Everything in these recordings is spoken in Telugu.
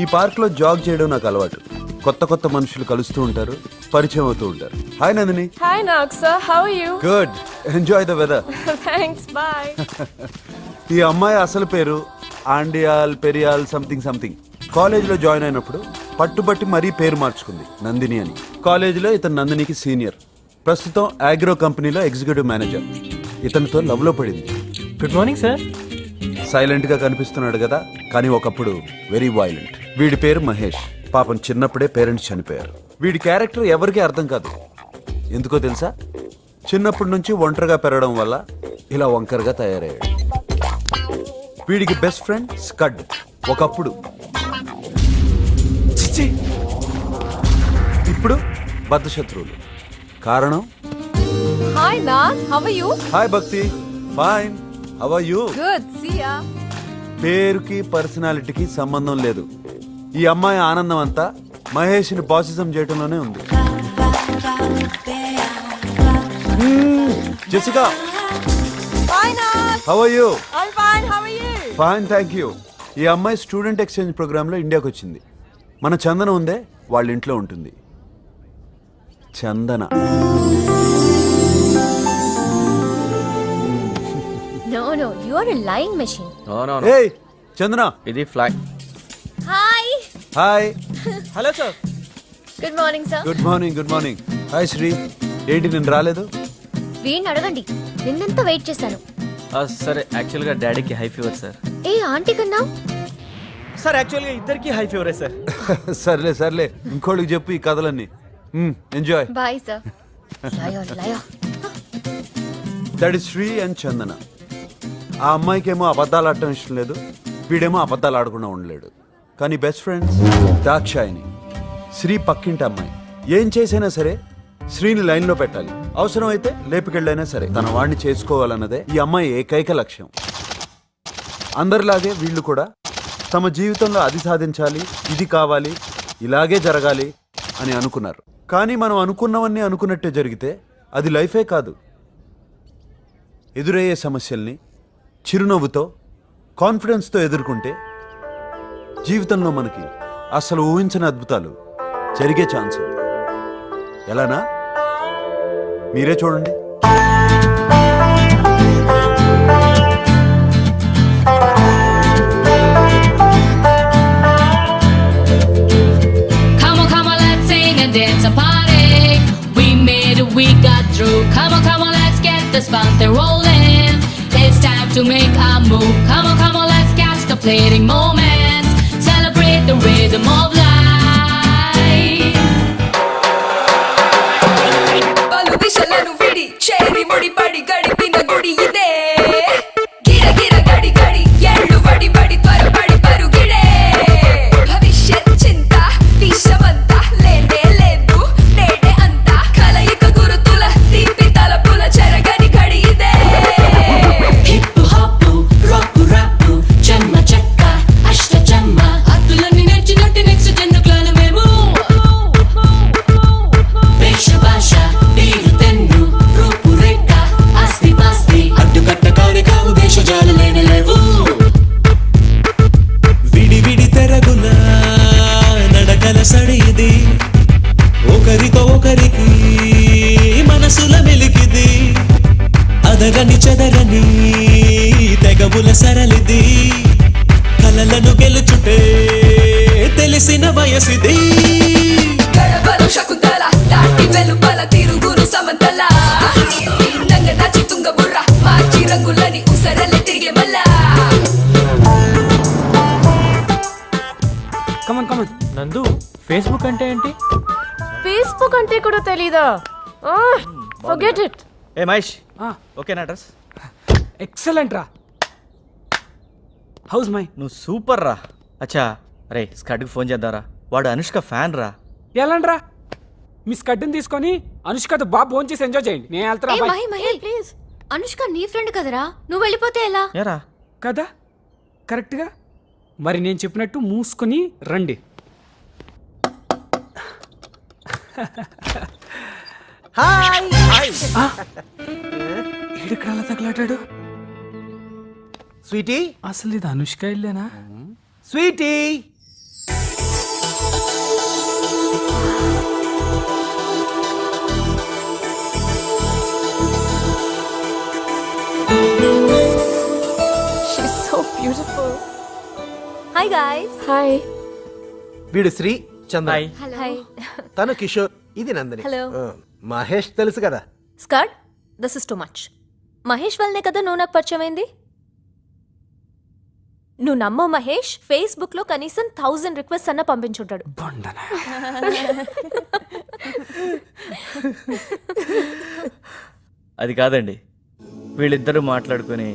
ఈ పార్క్ లో జాగ్ చేయడం నాకు అలవాటు. కొత్త కొత్త మనుషులు కలుస్తూ ఉంటారు, పరిచయం అవుతూ ఉంటారు. Hi Nandini. Hi Naksa, how are you? Good, enjoy the weather. Thanks, bye. ఈ అమ్మాయి అసలు పేరు ఆండియాల్ పెరియాల్ సంథింగ్ సంథింగ్. కాలేజీలో జాయిన్ అయినప్పుడు పట్టుబట్టి మరీ పేరు మార్చుకుంది, నందిని అని. కాలేజీలో ఇతను నందినికి సీనియర్. ప్రస్తుతం ఆగ్రో కంపెనీలో ఎగ్జిక్యూటివ్ మేనేజర్. ఇతనితో లవ్ లో పడింది. Good morning sir. సైలెంట్ గా కనిపిస్తున్నాడు కదా, కానీ ఒకప్పుడు వెరీ వైలెంట్. వీడి పేరు మహేష్. పాపం చిన్నప్పుడే పేరెంట్స్ చనిపోయారు. వీడి క్యారెక్టర్ ఎవరికీ అర్థం కాదు. ఎందుకో తెలుసా? చిన్నప్పటి నుంచి ఒంటరిగా పెరగడం వల్ల ఇలా వంకరగా తయారయ్యాడు. వీడికి బెస్ట్ ఫ్రెండ్ స్కడ్. ఒకప్పుడు, ఇప్పుడు బద్ధశత్రువులు. కారణం? Hi Nak, how are you? Hi Bhakti. Fine, how are you? Good, see ya. పేరుకి పర్సనాలిటీకి సంబంధం లేదు. ఈ అమ్మాయి ఆనందం అంతా మహేష్ని బాసిజం చేయటంలోనే ఉంది. Jessica, Hi Nak. How are you? I'm fine, how are you? Fine, thank you. ఈ అమ్మాయి స్టూడెంట్ ఎక్స్చేంజ్ ప్రోగ్రామ్ లో ఇండియాకి వచ్చింది. మన చందన ఉందే, వాళ్ళ ఇంట్లో ఉంటుంది. చందన. No, you are a lying machine. No. ఏయ్ చందన. ఇది fly. Hi. Hi. Hello sir. Good morning, sir. Good morning, good morning. Hi Sri. ఏంటి నేను రాలేదు? వీణ్ణి అడగండి. నిన్నంతా వెయిట్ చేశాను. సరే, యాక్చువల్గా డాడీకి హై ఫీవర్ సార్. ఏ ఆంటీ కన్నా? సార్ యాక్చువల్గా ఇద్దరికి హై ఫీవరే సార్. సర్లే సర్లే, ఇంకోళ్ళకి చెప్పు ఈ కథలన్నీ. ఎంజాయ్. Bye sir. లయో. That is Sri and Chandana. ఆ అమ్మాయికేమో అబద్ధాలు ఆడటం ఇష్టం లేదు, వీడేమో అబద్ధాలు ఆడకుండా ఉండలేడు. కానీ బెస్ట్ ఫ్రెండ్స్ దాక్షాయిని. శ్రీ పక్కింటి అమ్మాయి. ఏం చేసైనా సరే శ్రీని లైన్లో పెట్టాలి. అవసరం అయితే లేపుకెళ్ళైనా సరే తన వాడిని చేసుకోవాలన్నదే ఈ అమ్మాయి ఏకైక లక్ష్యం. అందరిలాగే వీళ్ళు కూడా తమ జీవితంలో అది సాధించాలి, ఇది కావాలి, ఇలాగే జరగాలి అని అనుకున్నారు. కానీ మనం అనుకున్నవన్నీ అనుకున్నట్టే జరిగితే అది లైఫే కాదు. ఎదురయ్యే సమస్యల్ని చిరునవ్వుతో, కాన్ఫిడెన్స్తో ఎదుర్కొంటే జీవితంలో మనకి అసలు ఊహించని అద్భుతాలు జరిగే ఛాన్స్ ఉంది. ఎలానా? మీరే చూడండి. Come on, let's sing and dance a party. We made it, we got through. Come on, let's get this fountain rolling. It's time to make a move. Come on, let's catch the fleeting moments. Celebrate the rhythm of life. పలు దిశలను విడి చేరి ముడిపడి గడిపిన గుడి ఇదే. గిర గిర గడి గడి ఎళ్ళు వడి వడి త్వరపడి పరుగిడే. భవిష్యత్ చింత విషమంతా లేనే లేదు నేడే అంతా. కలయిక గురుతుల తీపి తలపుల చెరగని గడి ఇదే. హిప్పు హాపు రాపు రాపు చెమ్మ చెక్క అష్ట చెమ్మ అద్దులన్నీ నేర్చినట్టు నెక్స్ట్ జన్మక్లాల మేము. వేష భాష తీరు తెన్ను రూపు రేఖ ఆస్తి పాస్తి అడ్డుకట్ట కాని కావు దేశజాలు లేని లేవు. విడి విడి తెరగున నడకల సడి ఇది. ఒకరితో ఒకరికి మనసుల వెలికిది. అదరని చెదరని తెగవుల సరళిది. కలలను గెలుచుటే తెలిసిన వయసిది. గడపలు శకుంతల దాటి వెలుపల తిరుగురు సమంతల. నంగ నచ్చి తుంగ బుర్ర మార్చి రంగులని ఉసరలే తిరిగే మళ్ళా. కమన్ నందు, ఫేస్బుక్ అంటే ఏంటి? Facebook అంటే కూడా తెలీదా? Forget it. ఏ మహేష్, ఓకేనా అడ్రస్? ఎక్సలెంట్ రా. House my? నువ్వు సూపర్ రా. అచ్చా, రే స్కడ్కి ఫోన్ చేద్దారా, వాడు అనుష్క ఫ్యాన్ రా. ఎలాంటి రా? మీ స్కడ్ని తీసుకొని అనుష్కతో బాగా ఫోన్ చేసి ఎంజాయ్ చేయండి. నేను వెళ్తారా? ఏ మహి ప్లీజ్. అనుష్క నీ ఫ్రెండ్ కదరా, నువ్వు వెళ్ళిపోతే ఎలా? ఏరా కదా కరెక్ట్గా. మరి నేను చెప్పినట్టు మూసుకొని రండి. ఏడిక్కడ అలా తగలాటాడు? స్వీటీ, అసలు ఇది అనుష్క ఇల్లేనా? స్వీటీ. Hi guys. హాయ్. వీడు శ్రీ చంద్ర, హాయ్. హాయ్. తను కిషోర్, ఇది నందిని. Hello. మహేష్ తెలుసు కదా. Skirt, this is too much. Mahesh వల్లనే కదా నువ్వు నాకు పరిచయం అయింది. నువ్వు నమ్మో మహేష్ ఫేస్బుక్ లో కనీసం 1000 రిక్వెస్ట్ అన్న పంపించుంటాడు. అది కాదండి, వీళ్ళిద్దరూ మాట్లాడుకుని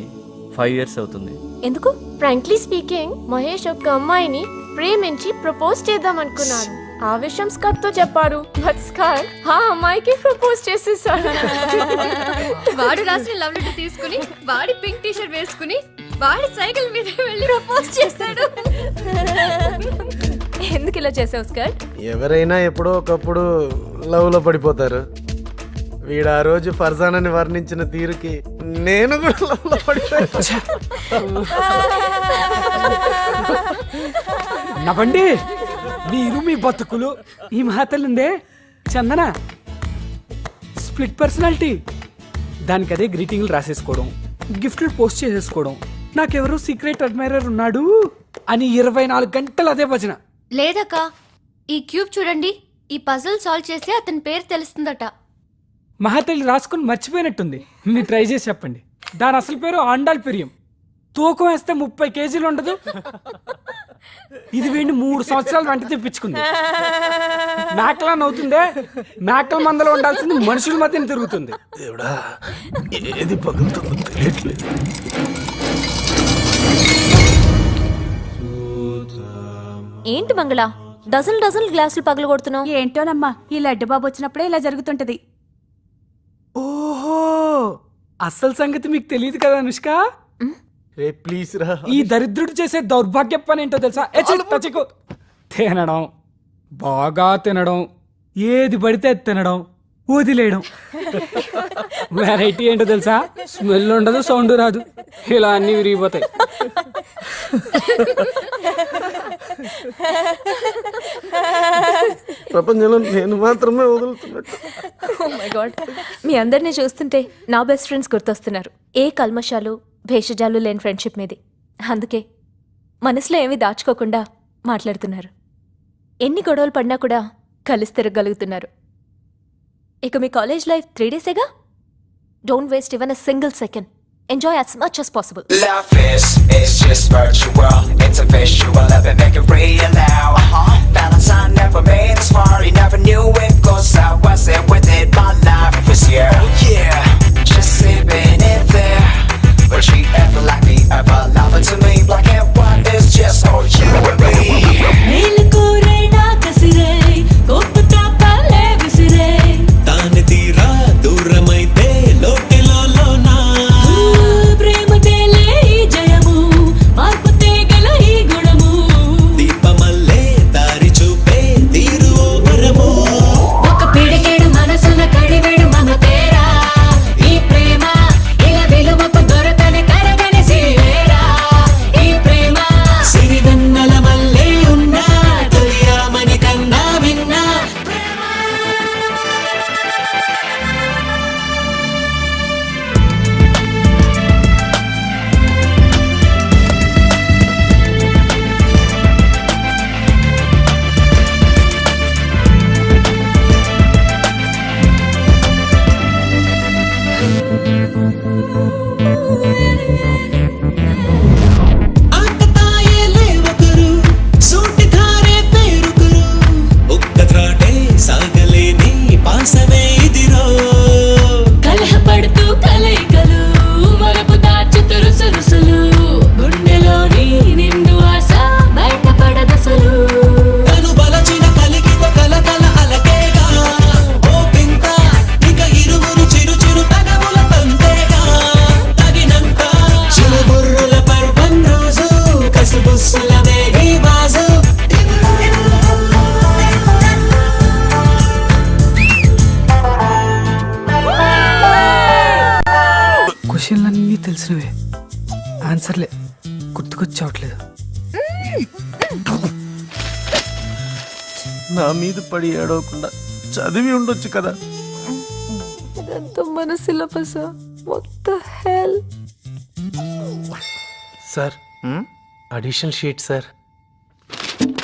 5 years అవుతుంది. ఎందుకు? ఫ్రాంక్లీ స్పీకింగ్ మహేష్ ఒక అమ్మాయిని ప్రేమించి ప్రపోజ్ చేద్దాం అనుకున్నాడు. ఆ విషయం స్కర్ట్ తో చెప్పాడు. బట్ స్కర్ట్ ఆ అమ్మాయికి ప్రపోజ్ చేసేసాడు. వాడు రాసిన లవ్ లెటర్ తీసుకుని వాడి పింక్ టీ షర్ట్ వేసుకుని వాడి సైకిల్ మీద వెళ్ళి ప్రపోజ్ చేశాడు. ఎందుకు ఇలా చేసావు స్కర్ట్? ఎవరైనా ఎప్పుడో ఒకప్పుడు లవ్ లో పడిపోతారు. వీడు ఆ రోజు ఫర్జానాని వర్ణించిన తీరుకి నేను కూడా లవ్ లో పడిపోయా. నవ్వండి మీరు మీ బతుకులు. ఈ మహాతల్లుందే చందన, స్ప్లిట్ పర్సనాలిటీ. దానికి అదే గ్రీటింగ్లు రాసేసుకోవడం, గిఫ్ట్లు పోస్ట్ చేసేసుకోవడం, నాకెవరో సీక్రెట్ అడ్మైరర్ ఉన్నాడు అని 24 గంటలు అదే భజన. లేదక్క, ఈ క్యూబ్ చూడండి, ఈ పజిల్ సాల్వ్ చేస్తే అతని పేరు తెలుస్తుందట. మహాతల్లి రాసుకుని మర్చిపోయినట్టుంది. మీరు ట్రై చేసి చెప్పండి. దాని అసలు పేరు ఆండాల్ పెరియం. తూకం వేస్తే 30 kgs ఉండదు. ఇది వీడిని 3 సంవత్సరాలు వెంట తెప్పించుకుంది. మేకలా నవ్వుతుందే, మేకల మందలో ఉండాల్సింది మనుషుల మధ్యన తిరుగుతుంది. దేవుడా, ఏది పగులుతుందో తెలియట్లేదు. ఏంటి మంగళ, డజన్ గ్లాసులు పగలు కొడుతున్నావు? ఏంటోనమ్మా, ఈ లడ్డు బాబు వచ్చినప్పుడే ఇలా జరుగుతుంటది. ఓహో, అసలు సంగతి మీకు తెలియదు కదా అనుష్క. రే ప్లీజ్ రా. ఈ దరిద్రుడు చేసే దౌర్భాగ్య పని ఏంటో తెలుసా? తినడం, బాగా తినడం, ఏది పడితే అది తినడం, వదిలేయడం. వెరైటీ ఏంటో తెలుసా? స్మెల్ ఉండదు, సౌండ్ రాదు, ఇలా అన్ని విరిగిపోతాయి. ప్రపంచంలో నేను మాత్రమే వదులుతున్నట్టు. Oh my God. మీ అందరినీ చూస్తుంటే నా బెస్ట్ ఫ్రెండ్స్ గుర్తొస్తున్నారు. ఏ కల్మషాలు భేషజాలు లేని ఫ్రెండ్షిప్ మీది. అందుకే మనసులో ఏమీ దాచుకోకుండా మాట్లాడుతున్నారు. ఎన్ని గొడవలు పడినా కూడా కలిసి తిరగలుగుతున్నారు. ఇక మీ కాలేజ్ లైఫ్ 3 daysేగా. Don't waste even a single second. Enjoy as much as possible. Love is just virtual. It's a visual, let me make it real now. Valentine never made us far, he never knew it goes I wasn't with it, my life was here. Yeah, just sipping it there. But she ever like me, ever love it to me. Black and white is just all you and me. తాని తీరా దూరమైతే లోకెలో లోనా దీపమల్లే దారి చూపే తీరు ఓ వరము. ఒక పిడికెడు మనసున కడివెడు మన తేరా ఈ ప్రేమ ఇలా విలువకు దొరకని కరగని సిరివేరా ఈ ప్రేమ సిరివెన్నెల మల్లే ఉన్నా తొలియామని కన్నా విన్నా. ఆకతాయేలే ఒకరు, సూటిధారే పేరుకురు, ఒక్క త్రాటే సాగలేని పాసమే ఇదిరో. కలహపడుతూ కలయికలు మరపు దాచుతూ రుసరుసలు గుండెలోని నిండు ఆశ బయటపడదసలు తను బలచిన కలిగితో కలకల అలకేగా. ఓ పింత ఇక ఇరువురు చిరు చిరు తగవుల తంతేగా. తగినంత చిరుబుర్రుల పర్వం రోజు కసుబుస్సుల వేగి బాజు. క్వశ్చన్లన్నీ తెలిసినవే, ఆన్సర్లే గుర్తుకొచ్చావట్లేదు. నా మీద పడి ఏడవకుండా చదివి ఉండొచ్చు కదా. ఇదంతా మన syllabus. What the hell? Sir, addition sheet sir.